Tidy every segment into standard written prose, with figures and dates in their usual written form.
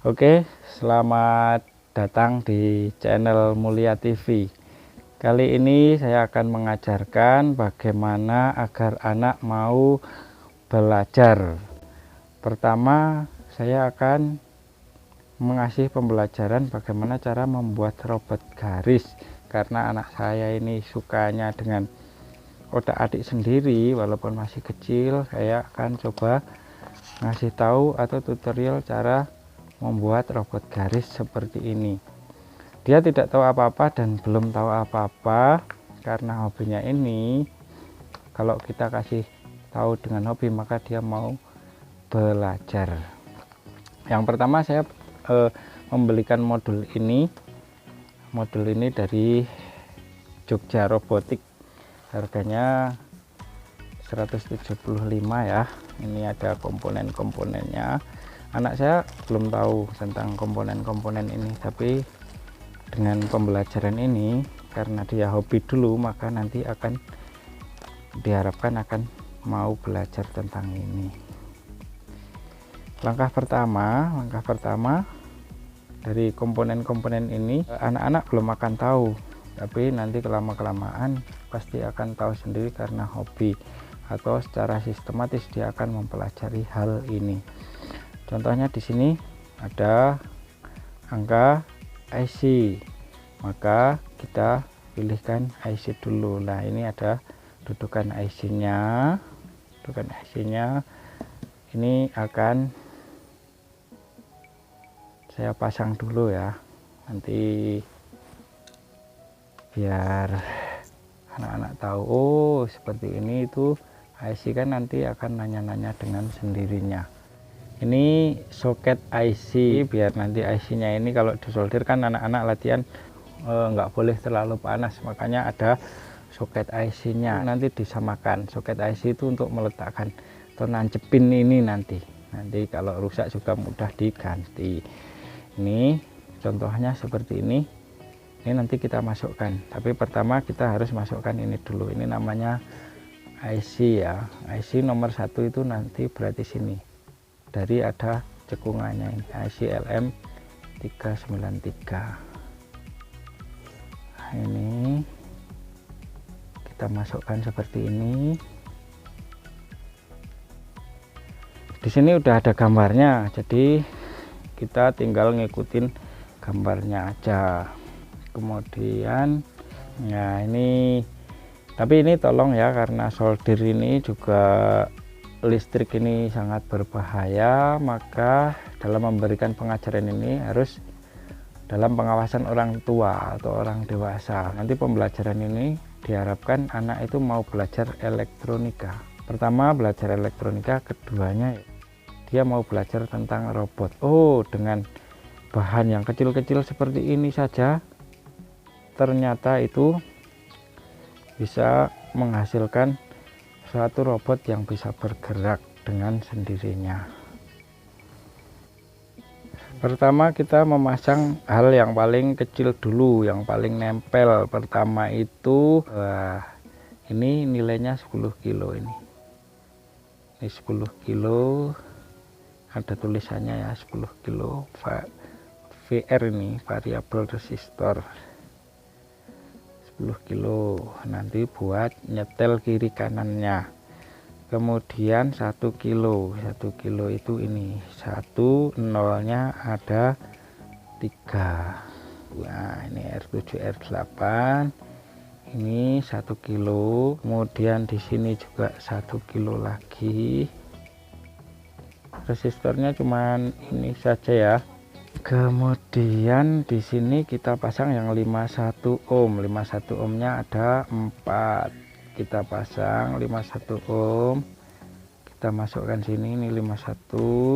Oke, selamat datang di channel Mulia TV. Kali ini saya akan mengajarkan bagaimana agar anak mau belajar. Pertama, saya akan mengasih pembelajaran bagaimana cara membuat robot garis, karena anak saya ini sukanya dengan otak-atik sendiri. Walaupun masih kecil, saya akan coba ngasih tahu atau tutorial cara membuat robot garis seperti ini. Dia tidak tahu apa-apa dan belum tahu apa-apa karena hobinya ini. Kalau kita kasih tahu dengan hobi, maka dia mau belajar. Yang pertama saya membelikan modul ini dari Jogja Robotik, harganya 175 ya. Ini ada komponen-komponennya. Anak saya belum tahu tentang komponen-komponen ini, tapi dengan pembelajaran ini, karena dia hobi dulu, maka nanti akan diharapkan akan mau belajar tentang ini. Langkah pertama dari komponen-komponen ini, anak-anak belum akan tahu, tapi nanti kelamaan pasti akan tahu sendiri karena hobi atau secara sistematis dia akan mempelajari hal ini. Contohnya di sini ada angka IC, maka kita pilihkan IC dulu. Nah, ini ada dudukan IC-nya. Ini akan saya pasang dulu ya. Nanti biar anak-anak tahu, oh seperti ini itu IC kan, nanti akan nanya-nanya dengan sendirinya. Ini soket IC, biar nanti IC-nya ini kalau disolder kan anak-anak latihan nggak boleh terlalu panas, makanya ada soket IC-nya. Nanti disamakan soket IC itu untuk meletakkan atau nancepin ini nanti kalau rusak juga mudah diganti. Ini contohnya seperti ini. Ini nanti kita masukkan, tapi pertama kita harus masukkan ini dulu. Ini namanya IC ya. IC nomor 1 itu nanti berarti sini. Dari ada cekungannya ini, IC LM393. Nah, ini kita masukkan seperti ini. Di sini udah ada gambarnya, jadi kita tinggal ngikutin gambarnya aja. Kemudian ya ini, tapi ini tolong ya, karena solder ini juga listrik ini sangat berbahaya, maka dalam memberikan pengajaran ini harus dalam pengawasan orang tua atau orang dewasa. Nanti pembelajaran ini diharapkan anak itu mau belajar elektronika. Pertama belajar elektronika, keduanya dia mau belajar tentang robot. Oh, dengan bahan yang kecil-kecil seperti ini saja ternyata itu bisa menghasilkan suatu robot yang bisa bergerak dengan sendirinya. Pertama kita memasang hal yang paling kecil dulu, yang paling nempel. Pertama itu ini nilainya 10 kilo ini 10 kilo, ada tulisannya ya, 10 kilo VR ini variabel resistor 10 kilo nanti buat nyetel kiri kanannya. Kemudian 1 kilo itu ini 1 nolnya ada 3. Nah, ini R7 R8 ini 1 kilo. Kemudian di sini juga 1 kilo lagi. Resistornya cuman ini saja ya. Kemudian di sini kita pasang yang 51 ohm. 51 ohmnya ada 4. Kita pasang 51 ohm. Kita masukkan sini, ini 51.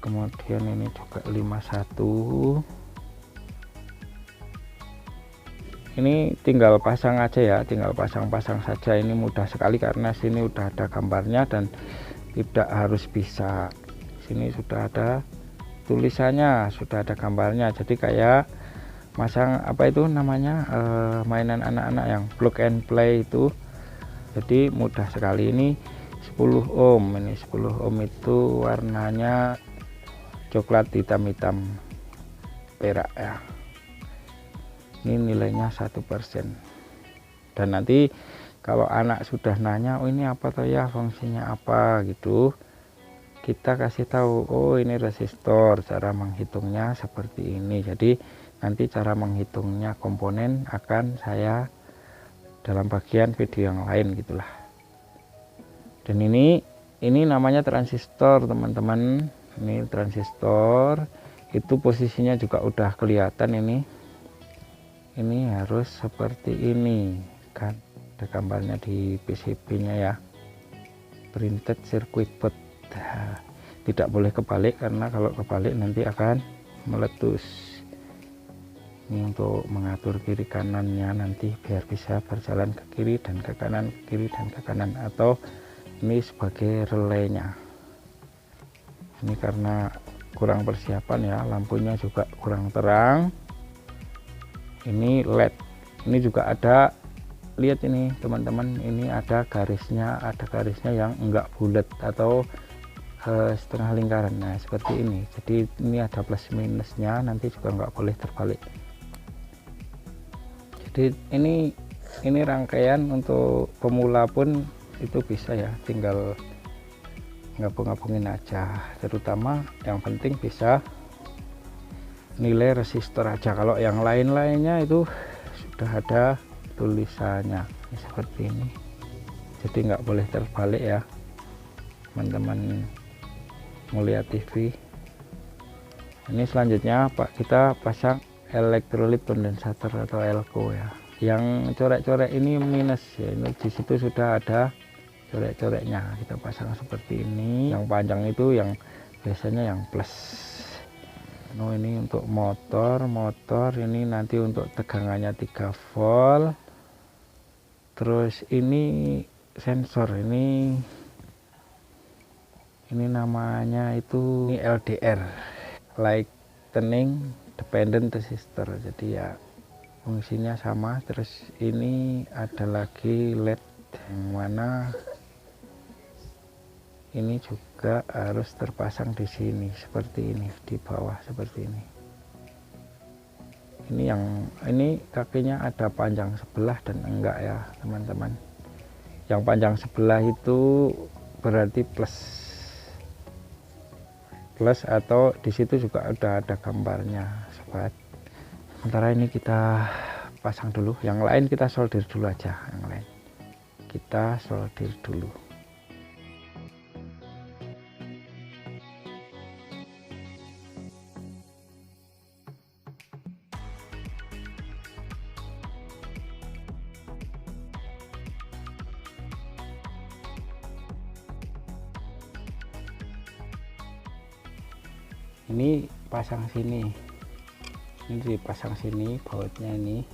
Kemudian ini juga 51. Ini tinggal pasang aja ya, tinggal pasang-pasang saja. Ini mudah sekali karena sini udah ada gambarnya dan tidak harus bisa. Sini sudah ada tulisannya, sudah ada gambarnya. Jadi kayak masang apa itu namanya, mainan anak-anak yang plug and play itu. Jadi mudah sekali. Ini 10 ohm. Ini 10 ohm itu warnanya coklat hitam-hitam perak ya. Ini nilainya 1%. Dan nanti kalau anak sudah nanya, oh ini apa toh ya, fungsinya apa gitu, kita kasih tahu, oh ini resistor, cara menghitungnya seperti ini. Jadi nanti cara menghitungnya komponen akan saya dalam bagian video yang lain gitulah. Dan ini namanya transistor teman-teman. Ini transistor, itu posisinya juga udah kelihatan ini harus seperti ini kan, ada gambarnya di PCB-nya ya, printed circuit board. Tidak boleh kebalik, karena kalau kebalik nanti akan meletus. Ini untuk mengatur kiri kanannya nanti biar bisa berjalan ke kiri dan ke kanan, ke kiri dan ke kanan, atau ini sebagai relaynya. Ini karena kurang persiapan ya, lampunya juga kurang terang. Ini LED, ini juga ada, lihat ini teman-teman, ini ada garisnya yang enggak bulat atau setengah lingkaran. Nah seperti ini, jadi ini ada plus minusnya, nanti juga enggak boleh terbalik. Jadi ini rangkaian untuk pemula pun itu bisa ya, tinggal gabung-gabungin aja, terutama yang penting bisa nilai resistor aja. Kalau yang lain-lainnya itu sudah ada tulisannya seperti ini, jadi nggak boleh terbalik ya teman-teman Mulia TV. Ini selanjutnya kita pasang elektrolit kondensator atau elko ya. Yang coret-coret ini minus ya, ini di situ sudah ada coret-coretnya, kita pasang seperti ini. Yang panjang itu yang biasanya yang plus. Nah ini untuk motor ini nanti untuk tegangannya 3 volt. Terus ini sensor, ini namanya itu LDR, lightning dependent resistor. Jadi ya fungsinya sama. Terus ini ada lagi LED yang mana ini juga harus terpasang di sini seperti ini, di bawah seperti ini. Ini kakinya ada panjang sebelah dan enggak ya teman-teman. Yang panjang sebelah itu berarti plus atau di situ juga udah ada gambarnya sobat. Sementara ini kita pasang dulu, yang lain kita solder dulu aja, yang lain kita solder dulu. Ini pasang sini, ini dipasang sini bautnya ini,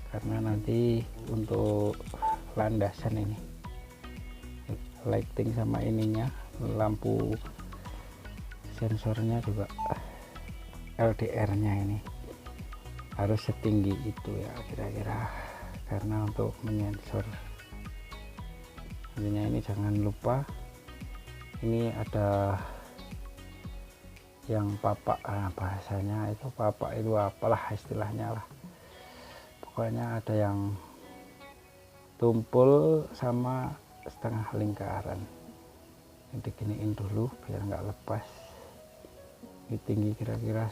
karena nanti untuk landasan ini lighting sama ininya, lampu sensornya juga LDR nya ini harus setinggi itu ya kira-kira, karena untuk menyensor. Intinya ini jangan lupa, ini ada yang papak, bahasanya itu papak itu apalah istilahnya lah, pokoknya ada yang tumpul sama setengah lingkaran. Ini diginiin dulu biar nggak lepas. Ini tinggi kira-kira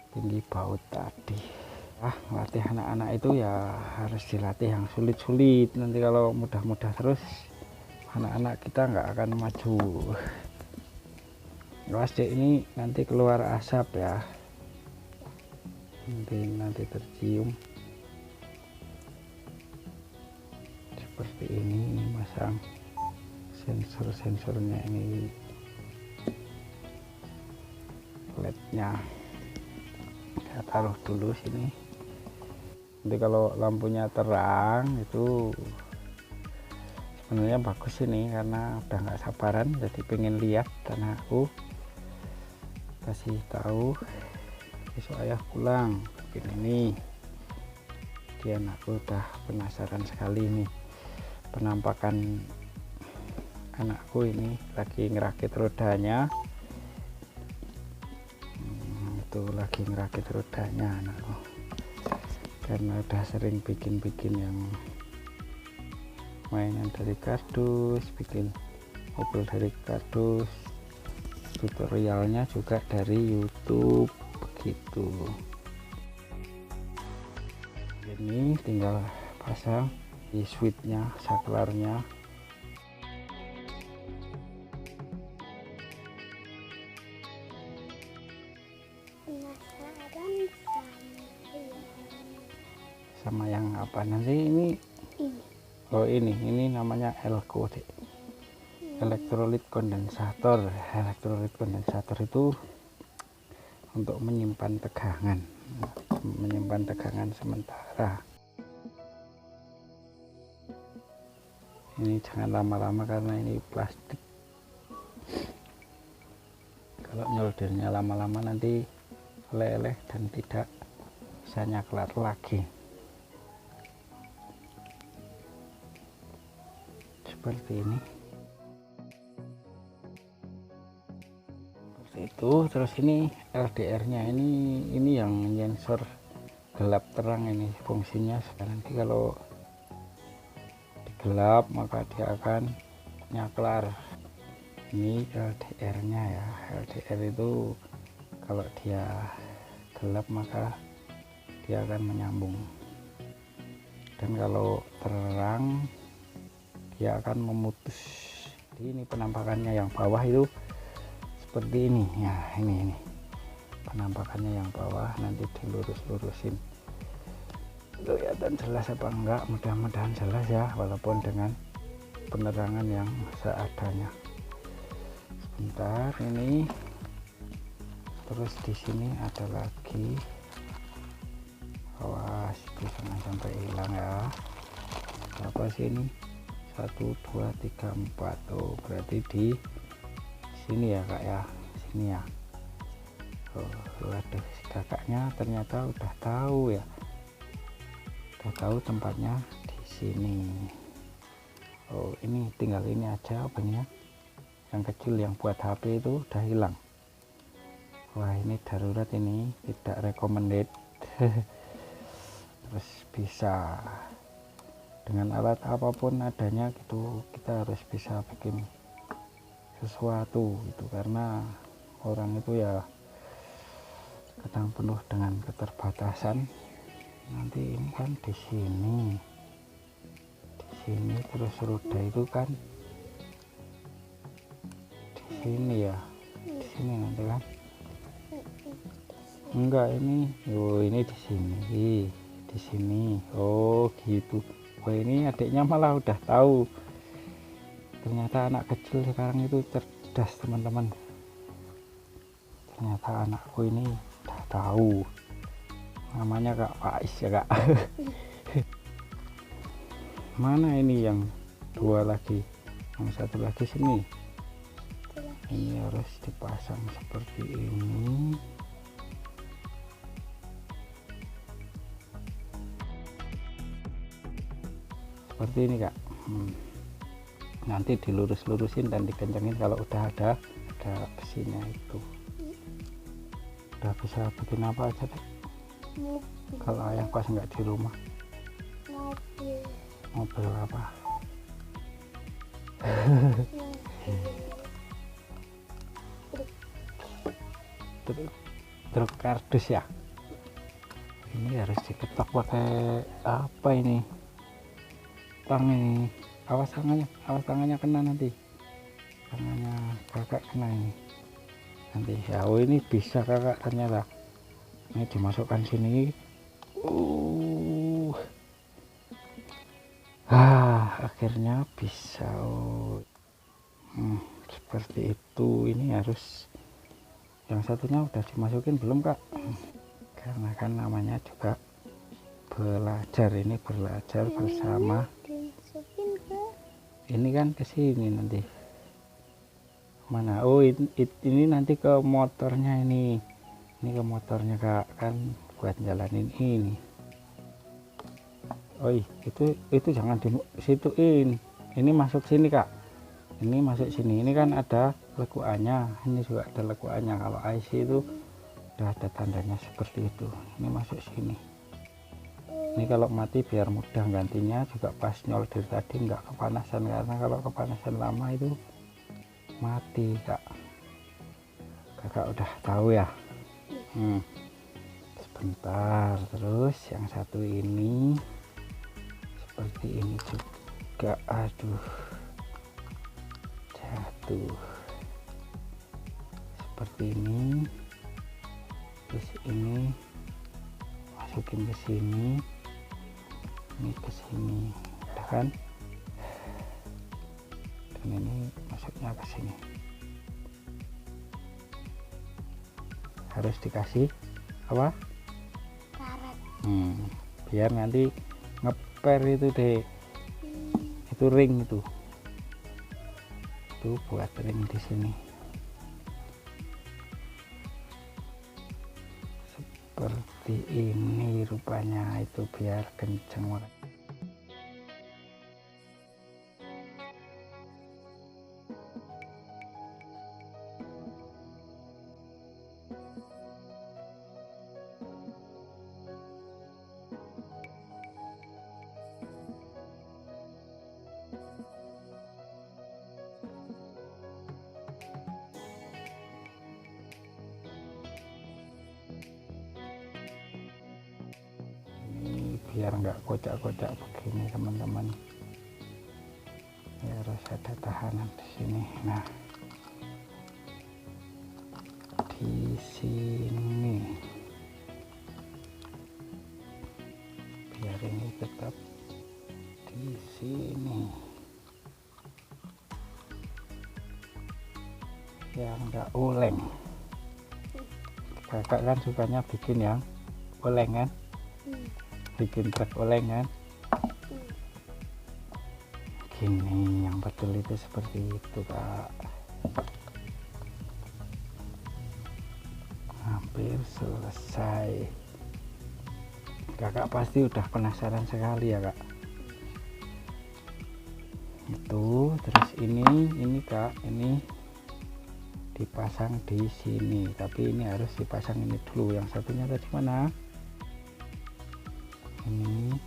setinggi baut tadi. Melatih anak-anak itu ya harus dilatih yang sulit-sulit, nanti kalau mudah-mudah terus anak-anak kita nggak akan maju. Awas deh, ini nanti keluar asap ya, nanti tercium seperti ini. Masang sensornya ini, LED-nya saya taruh dulu sini. Nanti kalau lampunya terang itu sebenarnya bagus ini, karena udah nggak sabaran jadi pengen lihat anakku. Kasih tahu besok ayah pulang begini nih, dia anakku udah penasaran sekali nih penampakan anakku ini lagi ngerakit rodanya. Itu lagi ngerakit rodanya anakku, karena udah sering bikin yang mainan dari kardus, bikin mobil dari kardus, tutorialnya juga dari YouTube begitu. Ini tinggal pasang di switchnya, saklarnya. Sama yang apa nanti ini? Oh ini namanya elko, elektrolit kondensator. Elektrolit kondensator itu untuk menyimpan tegangan sementara. Ini jangan lama-lama karena ini plastik. Kalau nyoldernya lama-lama nanti leleh dan tidak bisa nyaklar lagi. Seperti ini. Seperti itu. Terus ini LDR-nya ini yang menyensor gelap terang, ini fungsinya. Nanti kalau gelap maka dia akan nyaklar. Ini LDR-nya ya. LDR itu kalau dia gelap maka dia akan menyambung, dan kalau terang dia akan memutus. Jadi ini penampakannya yang bawah itu seperti ini ya. Ini penampakannya yang bawah, nanti dilurus-lurusin. Kelihatan jelas apa enggak? Mudah-mudahan jelas ya, walaupun dengan penerangan yang seadanya. Sebentar, ini terus di sini ada lagi. Awas, itu jangan sampai hilang ya. Apa sih ini? 1 2 3 4. Oh, berarti di sini ya kak ya, sini ya. Oh waduh, si kakaknya ternyata udah tahu ya, udah tahu tempatnya di sini. Oh ini tinggal ini aja opennya, yang kecil yang buat HP itu udah hilang. Wah ini darurat, ini tidak recommended. Terus bisa dengan alat apapun adanya gitu, kita harus bisa bikin sesuatu gitu, karena orang itu ya kadang penuh dengan keterbatasan. Nanti ini kan di sini terus roda itu kan di sini ya, di sini nanti kan enggak, ini oh ini di sini oh gitu. Wah ini adiknya malah udah tahu. Ternyata anak kecil sekarang itu cerdas teman-teman. Ternyata anakku ini udah tahu. Namanya Kak Faiz ya kak. Mana ini yang dua lagi, yang satu lagi sini. Ini harus dipasang seperti ini. Seperti ini kak. Nanti dilurus-lurusin dan dikencengin kalau udah ada besinya itu. Udah bisa bikin apa aja deh. Kalau ayah pas nggak di rumah. Mobil apa? Truk kardus ya. Ini harus diketok pakai apa ini? Tang ini. Awas tangannya kena nanti. Tangannya kakak kena ini. Nanti ya, oh ini bisa kakak ternyata. Ini dimasukkan sini. Akhirnya bisa. Seperti itu. Ini harus, yang satunya udah dimasukin belum kak? Karena kan namanya juga belajar, ini belajar bersama. Ini kan ke sini nanti. Mana? Oh ini nanti ke motornya ini. Ini ke motornya kak, kan buat jalanin ini. Oh itu jangan di situin. Ini masuk sini kak. Ini masuk sini, ini kan ada lekuannya, ini juga ada lekuannya. Kalau IC itu udah ada tandanya seperti itu. Ini masuk sini. Ini kalau mati biar mudah gantinya, juga pas nyol dari tadi nggak kepanasan, karena kalau kepanasan lama itu mati kak. Kakak udah tahu ya. Sebentar, terus yang satu ini seperti ini juga. Aduh, jatuh seperti ini. Terus ini masukin ke sini, ini ke sini, udah kan? Dan ini masuknya ke sini. Harus dikasih apa? Karet. Biar nanti ngeper itu deh. Itu ring itu. Itu buat ring di sini. Seperti ini rupanya, itu biar kenceng banget. Biar nggak kocak-kocak begini teman-teman, ya harus ada tahanan di sini. Nah, di sini biar ini tetap di sini, ya nggak oleng. Kakak kan sukanya bikin yang oleng kan, bikin truk oleng kan. Gini yang betul itu seperti itu kak. Hampir selesai. Kakak pasti udah penasaran sekali ya kak. Itu terus ini kak, ini dipasang di sini, tapi ini harus dipasang ini dulu. Yang satunya tadi mana? Ini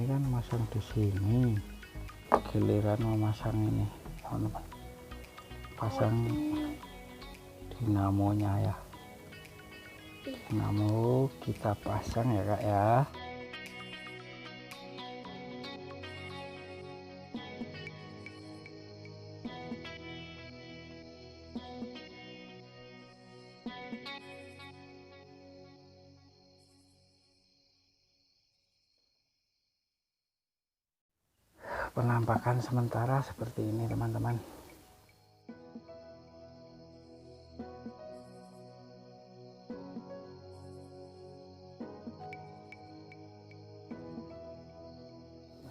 kan masang di sini, giliran memasang ini pasang dinamonya ya. Dinamo kita pasang ya kak ya. Penampakan sementara seperti ini teman-teman.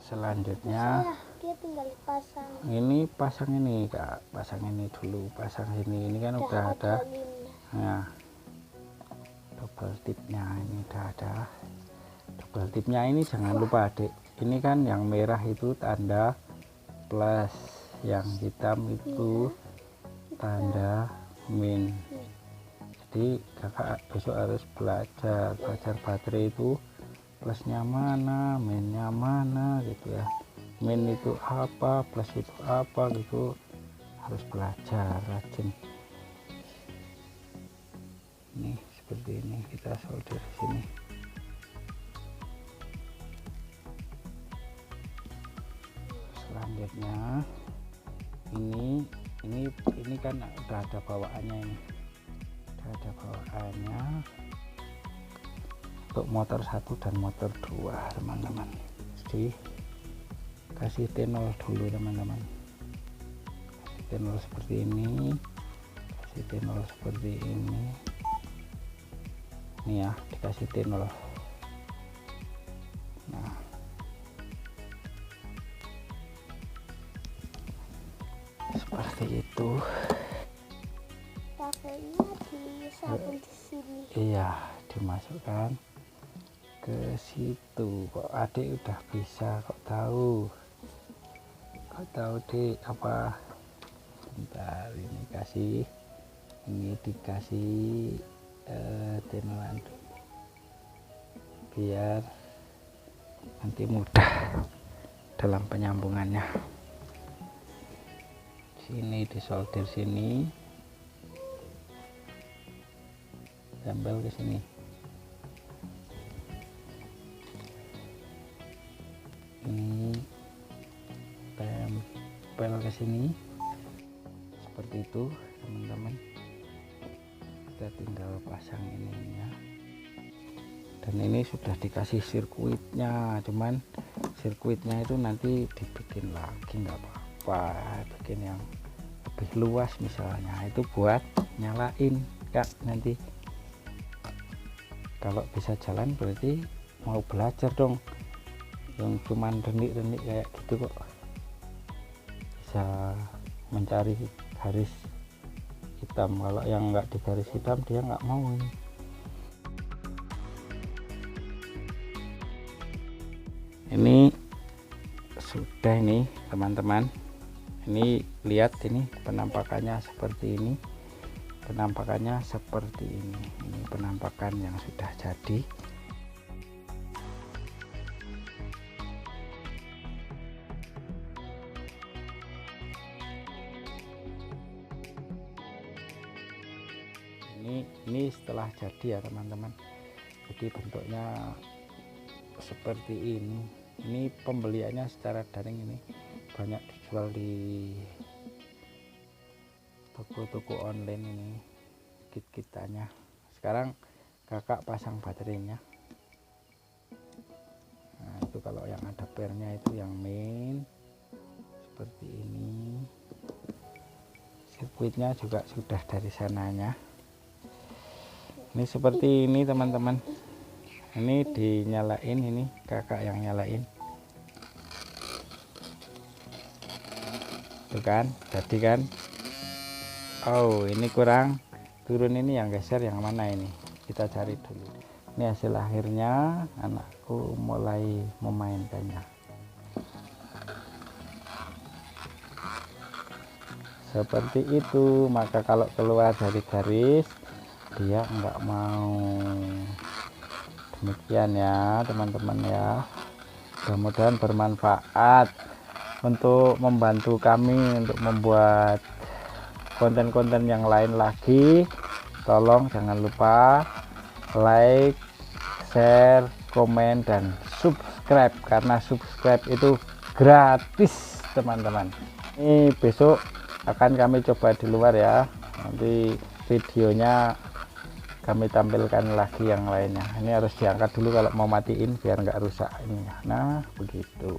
Selanjutnya Dia tinggal pasang. ini pasang ini kak, pasang ini dulu, pasang sini. Ini kan udah ada. Nah, double tipnya ini udah ada. Double tipnya ini jangan lupa adik. Ini kan yang merah itu tanda plus, yang hitam itu tanda min. Jadi kakak besok harus belajar baterai itu plusnya mana, minnya mana gitu ya. Min itu apa, plus itu apa gitu, harus belajar rajin. Ini seperti ini kita solder di sini. Selanjutnya ini kan udah ada bawaannya, ini udah ada bawaannya untuk motor 1 dan motor 2 teman-teman. Jadi kasih T0 dulu teman-teman, kasih T0 seperti ini, kasih T0 seperti ini ya, dikasih T0. Nah, seperti itu. Kabelnya disambung di sini. Iya, dimasukkan ke situ. Kok adik udah bisa, kok tahu. atau di apa, bentar, ini dikasih tenuan biar nanti mudah dalam penyambungannya. Sini disolder, sini tempel ke sini. Ini tempel ke sini seperti itu teman-teman. Kita tinggal pasang ininya, dan ini sudah dikasih sirkuitnya, cuman sirkuitnya itu nanti dibikin lagi, nggak apa-apa, bikin yang lebih luas misalnya, itu buat nyalain Kak. Nanti kalau bisa jalan berarti mau belajar dong, yang cuman renik-renik kayak gitu kok bisa mencari garis hitam. Kalau yang nggak di garis hitam dia nggak mau ini. Ini sudah ini teman-teman, ini lihat ini penampakannya seperti ini, penampakannya seperti ini penampakan yang sudah jadi. Ini setelah jadi ya teman-teman, jadi bentuknya seperti ini. Ini pembeliannya secara daring, ini banyak dijual di toko-toko online ini kit-kitannya. Sekarang kakak pasang baterainya. Nah itu kalau yang ada pernya itu yang main seperti ini. Sirkuitnya juga sudah dari sananya. Ini seperti ini teman-teman, ini dinyalain, ini kakak yang nyalain tuh kan, jadi kan. Oh ini kurang turun, ini yang geser yang mana, ini kita cari dulu. Ini hasil akhirnya, anakku mulai memainkannya seperti itu. Maka kalau keluar dari garis dia enggak mau. Demikian ya teman-teman ya, mudah-mudahan bermanfaat untuk membantu kami untuk membuat konten-konten yang lain lagi. Tolong jangan lupa like, share, komen, dan subscribe, karena subscribe itu gratis teman-teman. Ini besok akan kami coba di luar ya, nanti videonya kami tampilkan lagi yang lainnya. Ini harus diangkat dulu kalau mau matiin biar nggak rusak ini. Nah begitu.